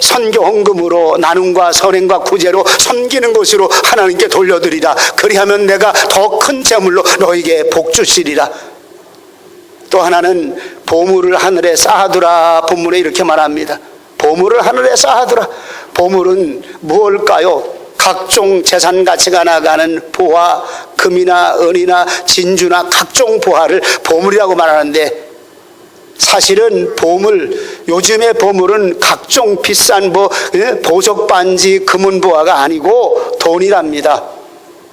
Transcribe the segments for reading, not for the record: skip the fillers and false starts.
선교 헌금으로 나눔과 선행과 구제로 섬기는 것으로 하나님께 돌려드리라. 그리하면 내가 더 큰 재물로 너에게 복 주시리라. 또 하나는 보물을 하늘에 쌓아두라. 본문에 이렇게 말합니다. 보물을 하늘에 쌓아두라. 보물은 무엇일까요? 각종 재산 가치가 나가는 보화, 금이나 은이나 진주나 각종 보화를 보물이라고 말하는데, 사실은 보물, 요즘의 보물은 각종 비싼 보석 반지, 금은 보화가 아니고 돈이랍니다.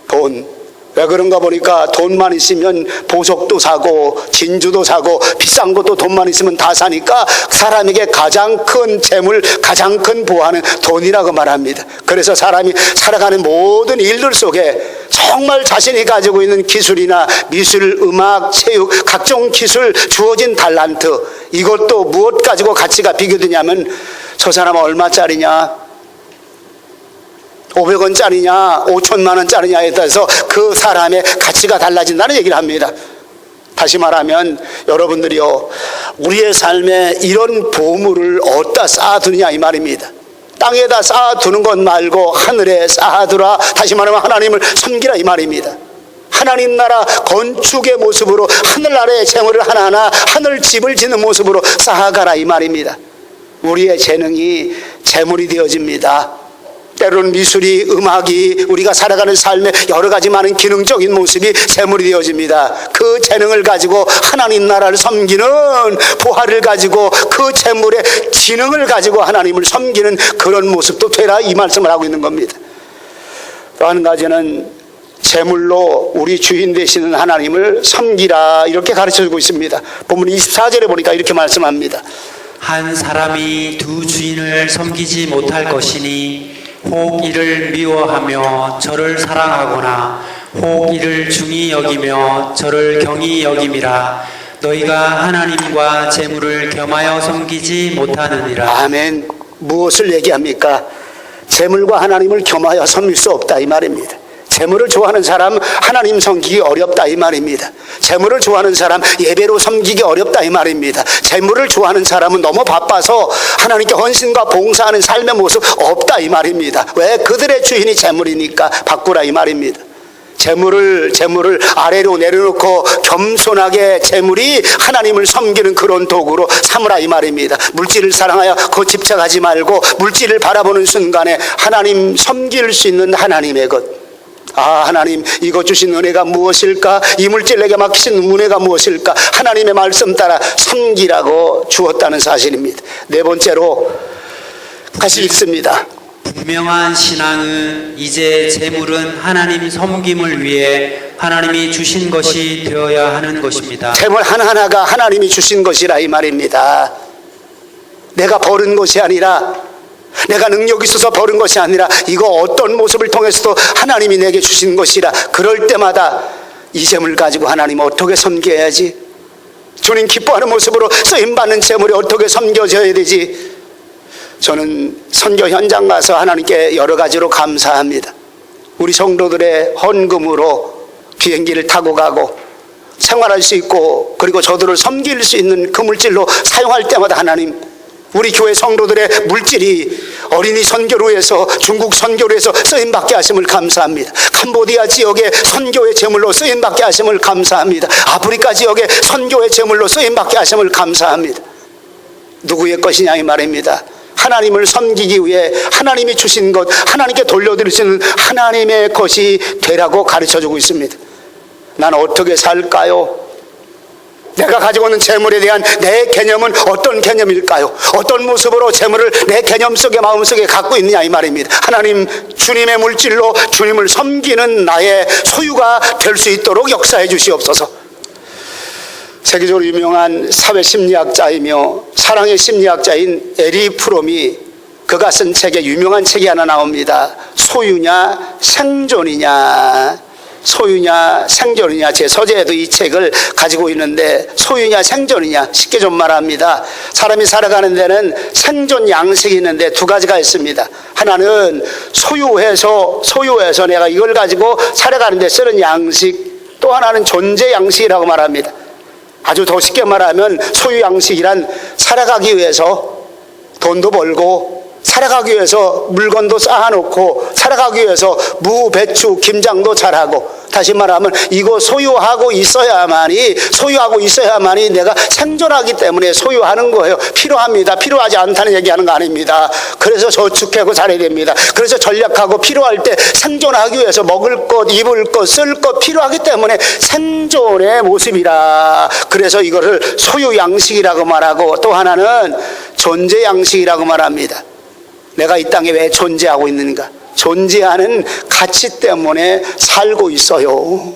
돈. 왜 그런가 보니까 돈만 있으면 보석도 사고 진주도 사고 비싼 것도 돈만 있으면 다 사니까 사람에게 가장 큰 재물, 가장 큰 보화는 돈이라고 말합니다. 그래서 사람이 살아가는 모든 일들 속에 정말 자신이 가지고 있는 기술이나 미술, 음악, 체육, 각종 기술, 주어진 달란트, 이것도 무엇 가지고 가치가 비교되냐면 저 사람은 얼마짜리냐, 500원짜리냐 5천만 원짜리냐에 따라서 그 사람의 가치가 달라진다는 얘기를 합니다. 다시 말하면 여러분들이요, 우리의 삶에 이런 보물을 어디다 쌓아두느냐 이 말입니다. 땅에다 쌓아두는 것 말고 하늘에 쌓아두라. 다시 말하면 하나님을 섬기라 이 말입니다. 하나님 나라 건축의 모습으로 하늘 아래에 재물을 하나하나 하늘 집을 짓는 모습으로 쌓아가라 이 말입니다. 우리의 재능이 재물이 되어집니다. 때로는 미술이, 음악이, 우리가 살아가는 삶의 여러 가지 많은 기능적인 모습이 재물이 되어집니다. 그 재능을 가지고 하나님 나라를 섬기는, 보화를 가지고 그 재물의 지능을 가지고 하나님을 섬기는 그런 모습도 되라 이 말씀을 하고 있는 겁니다. 또 한 가지는 재물로 우리 주인 되시는 하나님을 섬기라 이렇게 가르쳐주고 있습니다. 본문 24절에 보니까 이렇게 말씀합니다. 한 사람이 두 주인을 섬기지 못할 것이니 혹 이를 미워하며 저를 사랑하거나 혹 이를 중히 여기며 저를 경히 여김이라. 너희가 하나님과 재물을 겸하여 섬기지 못하느니라. 아멘. 무엇을 얘기합니까? 재물과 하나님을 겸하여 섬길 수 없다 이 말입니다. 재물을 좋아하는 사람 하나님 섬기기 어렵다 이 말입니다. 재물을 좋아하는 사람 예배로 섬기기 어렵다 이 말입니다. 재물을 좋아하는 사람은 너무 바빠서 하나님께 헌신과 봉사하는 삶의 모습 없다 이 말입니다. 왜? 그들의 주인이 재물이니까 바꾸라 이 말입니다. 재물을 아래로 내려놓고 겸손하게 재물이 하나님을 섬기는 그런 도구로 삼으라 이 말입니다. 물질을 사랑하여 그 집착하지 말고 물질을 바라보는 순간에 하나님 섬길 수 있는 하나님의 것, 하나님 이것 주신 은혜가 무엇일까? 이 물질 내게 맡기신 은혜가 무엇일까? 하나님의 말씀 따라 섬기라고 주었다는 사실입니다. 네 번째로 같이 읽습니다. 분명한 신앙은 이제 재물은 하나님 섬김을 위해 하나님이 주신 것이 되어야 하는 것입니다. 재물 하나하나가 하나님이 주신 것이라 이 말입니다. 내가 버는 것이 아니라, 내가 능력이 있어서 버는 것이 아니라 이거 어떤 모습을 통해서도 하나님이 내게 주신 것이라. 그럴 때마다 이 재물 가지고 하나님 어떻게 섬겨야지, 주님 기뻐하는 모습으로 쓰임받는 재물이 어떻게 섬겨져야 되지. 저는 선교 현장 가서 하나님께 여러 가지로 감사합니다. 우리 성도들의 헌금으로 비행기를 타고 가고 생활할 수 있고, 그리고 저들을 섬길 수 있는 그 물질로 사용할 때마다 하나님, 우리 교회 성도들의 물질이 어린이 선교로 해서, 중국 선교로 해서 쓰임받게 하심을 감사합니다. 캄보디아 지역의 선교의 제물로 쓰임받게 하심을 감사합니다. 아프리카 지역의 선교의 제물로 쓰임받게 하심을 감사합니다. 누구의 것이냐 이 말입니다. 하나님을 섬기기 위해 하나님이 주신 것, 하나님께 돌려드릴 수 있는 하나님의 것이 되라고 가르쳐주고 있습니다. 난 어떻게 살까요? 내가 가지고 있는 재물에 대한 내 개념은 어떤 개념일까요? 어떤 모습으로 재물을 내 개념 속에, 마음속에 갖고 있느냐 이 말입니다. 하나님, 주님의 물질로 주님을 섬기는 나의 소유가 될 수 있도록 역사해 주시옵소서. 세계적으로 유명한 사회심리학자이며 사랑의 심리학자인 에리 프롬이 그가 쓴 책에 유명한 책이 하나 나옵니다. 소유냐 생존이냐, 소유냐 생존이냐. 제 서재에도 이 책을 가지고 있는데, 소유냐 생존이냐, 쉽게 좀 말합니다. 사람이 살아가는 데는 생존 양식이 있는데 두 가지가 있습니다. 하나는 소유해서 내가 이걸 가지고 살아가는 데 쓰는 양식, 또 하나는 존재 양식이라고 말합니다. 아주 더 쉽게 말하면 소유 양식이란 살아가기 위해서 돈도 벌고 살아가기 위해서 물건도 쌓아놓고 살아가기 위해서 무, 배추, 김장도 잘하고, 다시 말하면 이거 소유하고 있어야만이 내가 생존하기 때문에 소유하는 거예요. 필요합니다. 필요하지 않다는 얘기하는 거 아닙니다. 그래서 저축하고 잘해야 됩니다. 그래서 전략하고 필요할 때 생존하기 위해서 먹을 것, 입을 것, 쓸 것 필요하기 때문에 생존의 모습이라. 그래서 이거를 소유 양식이라고 말하고, 또 하나는 존재 양식이라고 말합니다. 내가 이 땅에 왜 존재하고 있는가? 존재하는 가치 때문에 살고 있어요.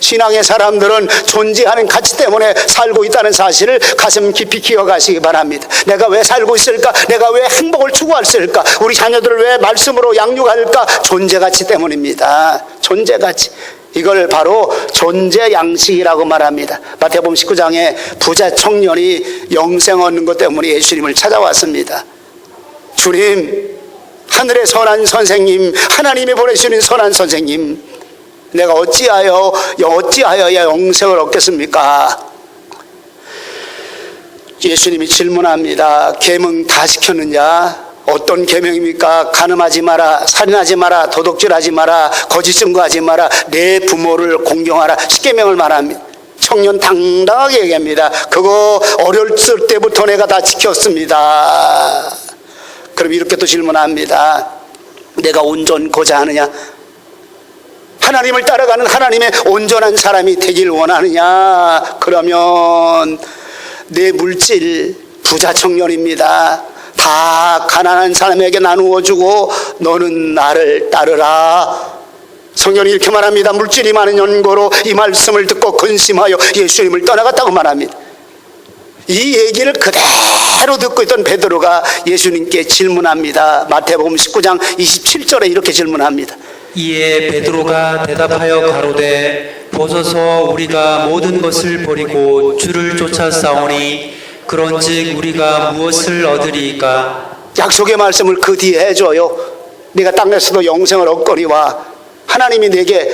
신앙의 사람들은 존재하는 가치 때문에 살고 있다는 사실을 가슴 깊이 기억하시기 바랍니다. 내가 왜 살고 있을까? 내가 왜 행복을 추구했을까? 우리 자녀들을 왜 말씀으로 양육할까? 존재 가치 때문입니다. 존재 가치. 이걸 바로 존재 양식이라고 말합니다. 마태복음 19장에 부자 청년이 영생 얻는 것 때문에 예수님을 찾아왔습니다. 주님, 하늘의 선한 선생님, 하나님이 보내주는 선한 선생님, 내가 어찌하여야 영생을 얻겠습니까? 예수님이 질문합니다. 계명 다 지켰느냐? 어떤 계명입니까? 간음하지 마라, 살인하지 마라, 도둑질하지 마라, 거짓 증거하지 마라, 내 부모를 공경하라. 10계명을 말합니다. 청년 당당하게 얘기합니다. 그거 어렸을 때부터 내가 다 지켰습니다. 그럼 이렇게 또 질문합니다. 내가 온전고자 하느냐? 하나님을 따라가는 하나님의 온전한 사람이 되길 원하느냐? 그러면 내 물질 부자 청년입니다. 다 가난한 사람에게 나누어 주고 너는 나를 따르라. 성경이 이렇게 말합니다. 물질이 많은 연고로 이 말씀을 듣고 근심하여 예수님을 떠나갔다고 말합니다. 이 얘기를 그대로 듣고 있던 베드로가 예수님께 질문합니다. 마태복음 19장 27절에 이렇게 질문합니다. 이에 베드로가 대답하여 가로되 보소서 우리가 모든 것을 버리고 주를 쫓아 싸우니 그런즉 우리가 무엇을 얻으리이까? 약속의 말씀을 그 뒤에 해줘요. 네가 땅에서도 영생을 얻거니와 하나님이 내게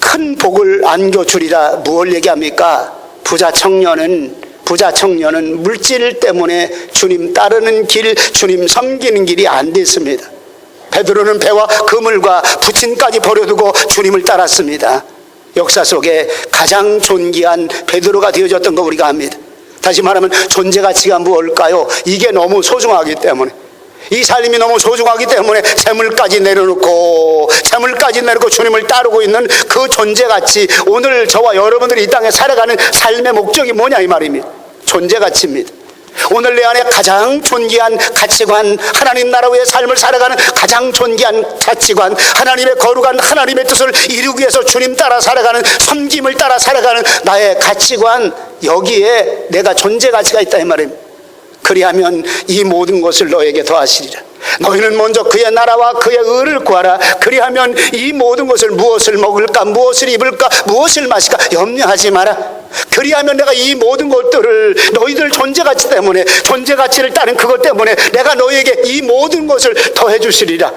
큰 복을 안겨주리라. 무엇을 얘기합니까? 부자 청년은 물질 때문에 주님 따르는 길, 주님 섬기는 길이 안 됐습니다. 베드로는 배와 그물과 부친까지 버려두고 주님을 따랐습니다. 역사 속에 가장 존귀한 베드로가 되어졌던 거 우리가 압니다. 다시 말하면 존재 가치가 무엇일까요? 이게 너무 소중하기 때문에, 이 삶이 너무 소중하기 때문에 재물까지 내려놓고 주님을 따르고 있는 그 존재 가치. 오늘 저와 여러분들이 이 땅에 살아가는 삶의 목적이 뭐냐 이 말입니다. 존재 가치입니다. 오늘 내 안에 가장 존귀한 가치관, 하나님 나라 위의 삶을 살아가는 가장 존귀한 가치관, 하나님의 거룩한 하나님의 뜻을 이루기 위해서 주님 따라 살아가는, 섬김을 따라 살아가는 나의 가치관, 여기에 내가 존재 가치가 있다 이 말입니다. 그리하면 이 모든 것을 너에게 더하시리라. 너희는 먼저 그의 나라와 그의 의를 구하라. 그리하면 이 모든 것을, 무엇을 먹을까, 무엇을 입을까, 무엇을 마실까 염려하지 마라. 그리하면 내가 이 모든 것들을 너희들 존재 가치 때문에, 존재 가치를 따른 그것 때문에 내가 너희에게 이 모든 것을 더해 주시리라.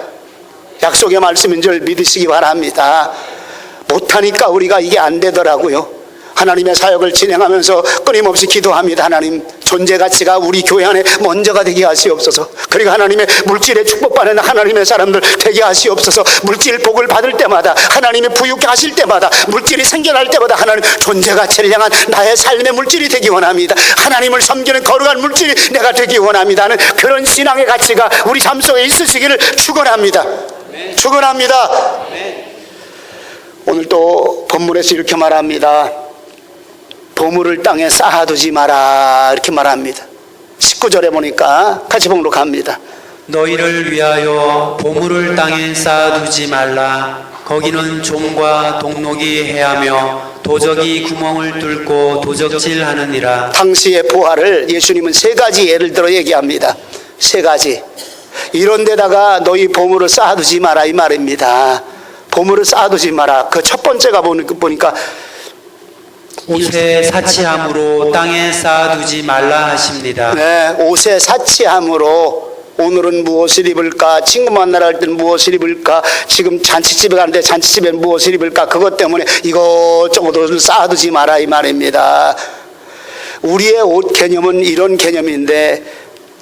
약속의 말씀인 줄 믿으시기 바랍니다. 못하니까 우리가 이게 안 되더라고요. 하나님의 사역을 진행하면서 끊임없이 기도합니다. 하나님, 존재 가치가 우리 교회 안에 먼저가 되게 하시옵소서. 그리고 하나님의 물질에 축복받는 하나님의 사람들 되게 하시옵소서. 물질 복을 받을 때마다, 하나님이 부유케 하실 때마다, 물질이 생겨날 때마다 하나님 존재 가치를 향한 나의 삶의 물질이 되기 원합니다. 하나님을 섬기는 거룩한 물질이 내가 되기 원합니다 하는 그런 신앙의 가치가 우리 삶 속에 있으시기를 축원합니다. 축원합니다. 오늘 또 본문에서 이렇게 말합니다. 보물을 땅에 쌓아두지 마라, 이렇게 말합니다. 19절에 보니까 같이 봉독 갑니다. 너희를 위하여 보물을 땅에 쌓아두지 말라. 거기는 좀과 동록이 해하며 도적이 구멍을 뚫고 도적질하느니라. 당시의 보화를 예수님은 세 가지 예를 들어 얘기합니다. 세 가지. 이런 데다가 너희 보물을 쌓아두지 마라 이 말입니다. 보물을 쌓아두지 마라. 그 첫 번째가 보니까 옷에 사치함으로 땅에 쌓아두지 말라 하십니다. 네, 옷에 사치함으로 오늘은 무엇을 입을까? 친구 만나러 갈 때는 무엇을 입을까? 지금 잔치집에 가는데 잔치집에 무엇을 입을까? 그것 때문에 이것저것 옷을 쌓아두지 마라 이 말입니다. 우리의 옷 개념은 이런 개념인데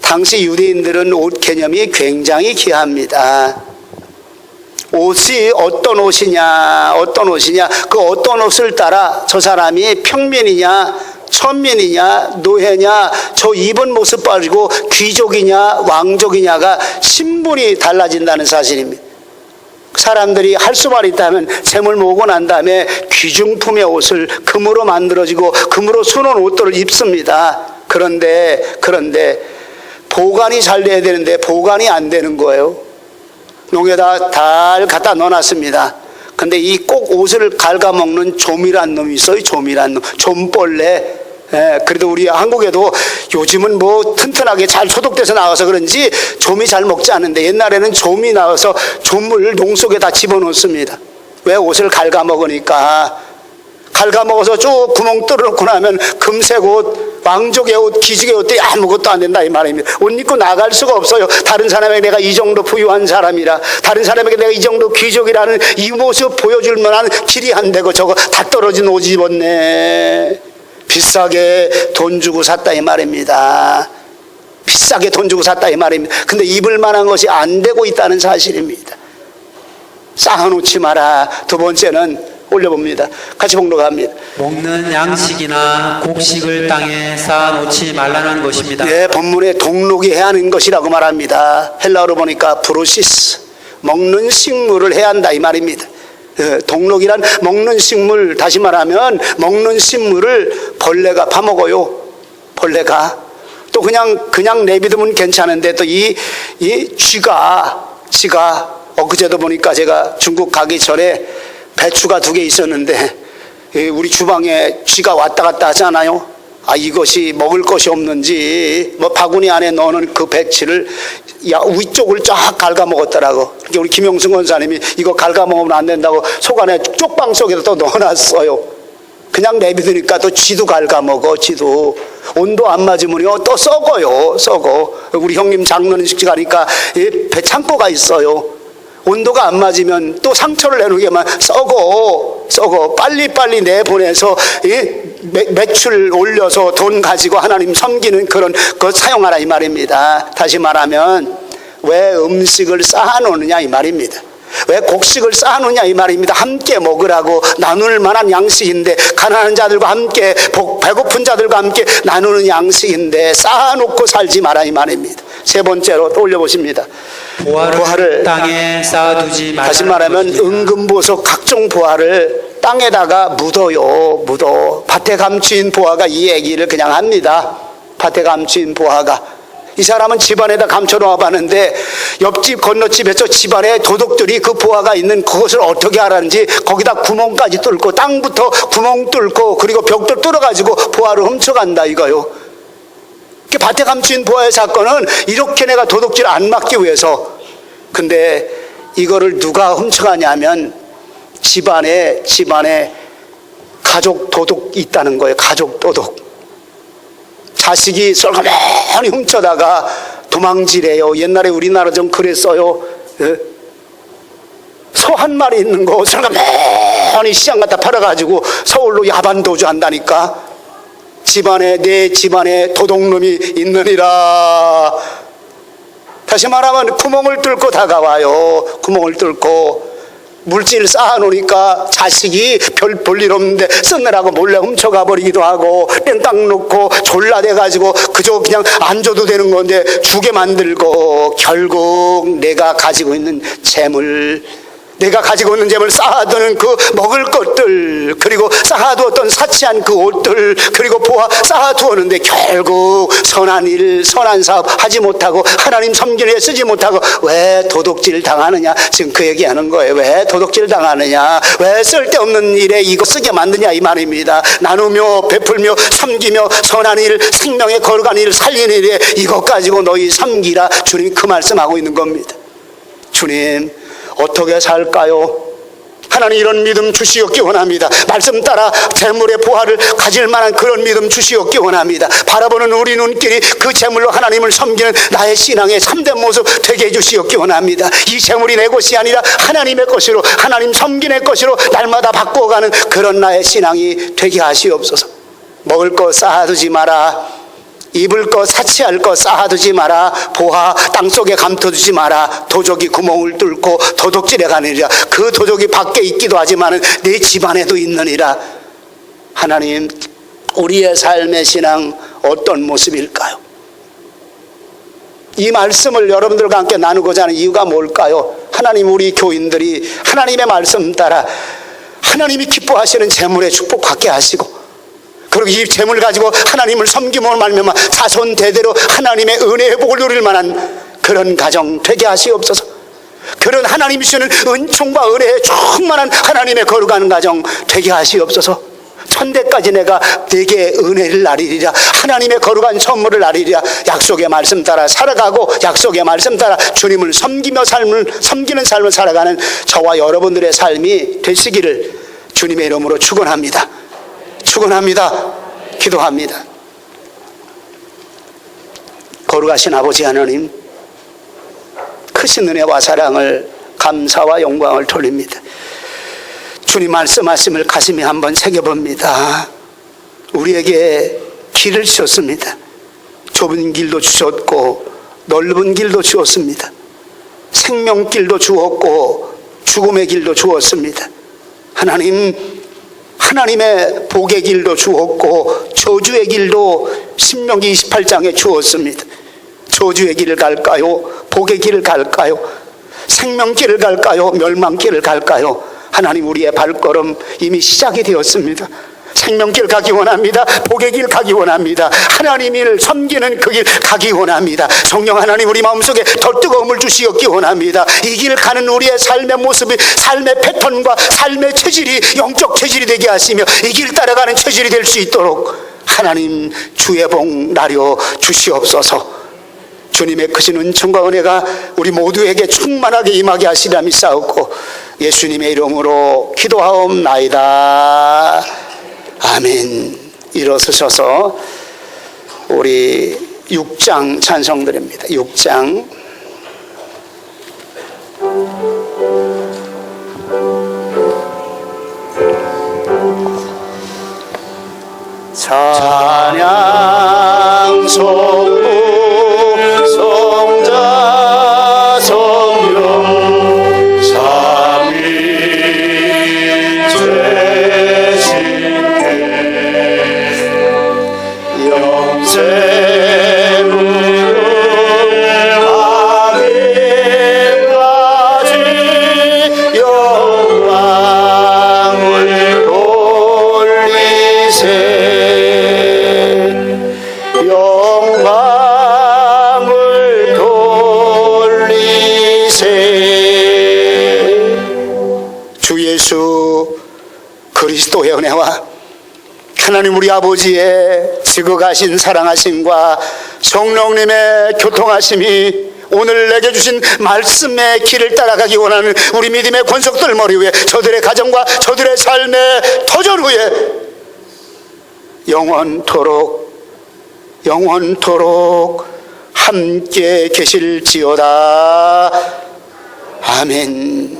당시 유대인들은 옷 개념이 굉장히 귀합니다. 옷이 어떤 옷이냐, 그 어떤 옷을 따라 저 사람이 평민이냐, 천민이냐, 노예냐, 저 입은 모습 가지고 귀족이냐, 왕족이냐가 신분이 달라진다는 사실입니다. 사람들이 할 수만 있다면 잼을 모으고 난 다음에 귀중품의 옷을 금으로 만들어지고 금으로 수놓은 옷들을 입습니다. 그런데 보관이 잘 돼야 되는데 보관이 안 되는 거예요. 농에다 달 갖다 넣어놨습니다. 근데 이 꼭 옷을 갉아먹는 좀이란 놈이 있어요. 좀이란 놈, 좀벌레. 그래도 우리 한국에도 요즘은 뭐 튼튼하게 잘 소독돼서 나와서 그런지 좀이 잘 먹지 않는데 옛날에는 좀이 나와서 좀을 농 속에 다 집어넣습니다. 왜? 옷을 갉아먹으니까. 갉아먹어서 쭉 구멍 뚫어놓고 나면 금색 옷, 왕족의 옷, 기직의 옷들이 아무것도 안 된다 이 말입니다. 옷 입고 나갈 수가 없어요. 다른 사람에게 내가 이 정도 부유한 사람이라, 다른 사람에게 내가 이 정도 귀족이라는 이 모습 보여줄 만한 길이 안 되고 저거 다 떨어진 옷 입었네. 비싸게 돈 주고 샀다 이 말입니다. 비싸게 돈 주고 샀다 이 말입니다. 근데 입을 만한 것이 안 되고 있다는 사실입니다. 쌓아놓지 마라. 두 번째는 올려봅니다. 같이 봉독합니다. 먹는 양식이나 곡식을 땅에 쌓아놓지 말라는 것입니다. 네, 본문에 동록이 해야 하는 것이라고 말합니다. 헬라어로 보니까 브루시스, 먹는 식물을 해야 한다 이 말입니다. 동록이란 먹는 식물, 다시 말하면 먹는 식물을 벌레가 파먹어요. 벌레가. 또 그냥 내비두면 괜찮은데 또 이 쥐가 엊그제도 보니까 제가 중국 가기 전에 배추가 2개 있었는데 우리 주방에 쥐가 왔다 갔다 하잖아요. 이것이 먹을 것이 없는지 뭐 바구니 안에 넣는 그 배추를 위쪽을 쫙 갉아먹었더라고. 우리 김용승 권사님이 이거 갉아먹으면 안 된다고 속 안에 쪽방 속에다 또 넣어놨어요. 그냥 내비두니까 또 쥐도 갉아먹어. 쥐도 온도 안 맞으면요 또 썩어요. 썩어. 우리 형님 장로식 가니까 배 창고가 있어요. 온도가 안 맞으면 또 상처를 내놓게만 썩어. 빨리빨리 내보내서 매출 올려서 돈 가지고 하나님 섬기는 그런 것 사용하라 이 말입니다. 다시 말하면 왜 음식을 쌓아놓느냐 이 말입니다. 왜 곡식을 쌓아놓냐 이 말입니다. 함께 먹으라고 나눌 만한 양식인데, 가난한 자들과 함께 배고픈 자들과 함께 나누는 양식인데 쌓아놓고 살지 마라 이 말입니다. 세 번째로 또 올려보십니다. 보화를 땅에 쌓아두지 말라는 다시 말하면 것입니다. 은금보석 각종 보화를 땅에다가 묻어. 밭에 감추인 보화가 이 얘기를 그냥 합니다. 밭에 감추인 보화가. 이 사람은 집안에다 감춰놓아 봤는데 옆집 건너집에서 집안에 도둑들이 그 보화가 있는 그것을 어떻게 알았는지 거기다 구멍까지 뚫고, 땅부터 구멍 뚫고 그리고 벽도 뚫어가지고 보화를 훔쳐간다 이거요. 밭에 감추인 보화의 사건은 이렇게 내가 도둑질 안 막기 위해서. 근데 이거를 누가 훔쳐가냐면 집안에 가족 도둑이 있다는 거예요. 가족 도둑. 자식이 썰가매니 훔쳐다가 도망지래요. 옛날에 우리나라 좀 그랬어요. 소 한 마리 있는 거 썰가매니 시장 갖다 팔아가지고 서울로 야반도주 한다니까. 내 집안에 도둑놈이 있느니라. 다시 말하면 구멍을 뚫고 다가와요. 구멍을 뚫고 물질 쌓아놓으니까 자식이 별 볼 일 없는데 쓰느라고 몰래 훔쳐가 버리기도 하고, 땡땅 놓고 졸라대가지고 그저 그냥 안 줘도 되는 건데 주게 만들고, 결국 내가 가지고 있는 재물 쌓아두는 그 먹을 것들, 그리고 쌓아두었던 사치한 그 옷들, 그리고 보아 쌓아두었는데 결국 선한 일, 선한 사업 하지 못하고 하나님 섬기는 데 쓰지 못하고 왜 도둑질 당하느냐. 지금 그 얘기하는 거예요. 왜 도둑질 당하느냐, 왜 쓸데없는 일에 이거 쓰게 만드냐 이 말입니다. 나누며 베풀며 섬기며 선한 일, 생명의 거룩한 일, 살리는 일에 이것 가지고 너희 섬기라. 주님 그 말씀하고 있는 겁니다. 주님 어떻게 살까요? 하나님 이런 믿음 주시옵기 원합니다. 말씀 따라 재물의 보화를 가질 만한 그런 믿음 주시옵기 원합니다. 바라보는 우리 눈길이 그 재물로 하나님을 섬기는 나의 신앙의 참된 모습 되게 해주시옵기 원합니다. 이 재물이 내 것이 아니라 하나님의 것으로, 하나님 섬기는 것으로 날마다 바꾸어가는 그런 나의 신앙이 되게 하시옵소서. 먹을 거 쌓아두지 마라. 입을 것 사치할 것 쌓아두지 마라. 보아, 땅속에 감춰두지 마라. 도적이 구멍을 뚫고 도둑질해 가느니라. 그 도적이 밖에 있기도 하지만 내 집안에도 있느니라. 하나님, 우리의 삶의 신앙 어떤 모습일까요? 이 말씀을 여러분들과 함께 나누고자 하는 이유가 뭘까요? 하나님, 우리 교인들이 하나님의 말씀 따라 하나님이 기뻐하시는 재물의 축복 받게 하시고, 그리고 이 재물 가지고 하나님을 섬김으로 말미암아 자손 대대로 하나님의 은혜의 복을 누릴 만한 그런 가정 되게 하시옵소서. 그런 하나님이 주시는 은총과 은혜에 충만한 하나님의 거룩한 가정 되게 하시옵소서. 천대까지 내가 내게 은혜를 나리리라. 하나님의 거룩한 선물을 나리리라. 약속의 말씀 따라 살아가고 약속의 말씀 따라 주님을 섬기는 삶을 살아가는 저와 여러분들의 삶이 되시기를 주님의 이름으로 축원합니다. 축원합니다. 기도합니다. 거룩하신 아버지 하나님, 크신 은혜와 사랑을 감사와 영광을 돌립니다. 주님 말씀하심을 가슴에 한번 새겨봅니다. 우리에게 길을 주셨습니다. 좁은 길도 주셨고 넓은 길도 주었습니다. 생명길도 주었고 죽음의 길도 주었습니다. 하나님, 하나님의 복의 길도 주었고 저주의 길도 신명기 28장에 주었습니다. 저주의 길을 갈까요? 복의 길을 갈까요? 생명길을 갈까요? 멸망길을 갈까요? 하나님, 우리의 발걸음 이미 시작이 되었습니다. 생명길 가기 원합니다. 복의 길 가기 원합니다. 하나님을 섬기는 그 길 가기 원합니다. 성령 하나님, 우리 마음속에 더 뜨거움을 주시옵기 원합니다. 이 길 가는 우리의 삶의 모습이, 삶의 패턴과 삶의 체질이 영적 체질이 되게 하시며 이 길 따라가는 체질이 될 수 있도록 하나님 주의 복 나려 주시옵소서. 주님의 크신 은총과 은혜가 우리 모두에게 충만하게 임하게 하시라 믿사옵고 예수님의 이름으로 기도하옵나이다. 아멘. 일어서셔서 우리 6장 찬송드립니다. 6장. 찬양 성부 성자 성령 삼위일체 신께 영생으로 하늘까지 영광을 돌리세. 영광을 돌리세. 주 예수 그리스도의 은혜와 하나님 우리 아버지의 지극하신 사랑하심과 성령님의 교통하심이 오늘 내게 주신 말씀의 길을 따라가기 원하는 우리 믿음의 권속들 머리 위에, 저들의 가정과 저들의 삶의 터전 위에 영원토록 함께 계실지어다. 아멘.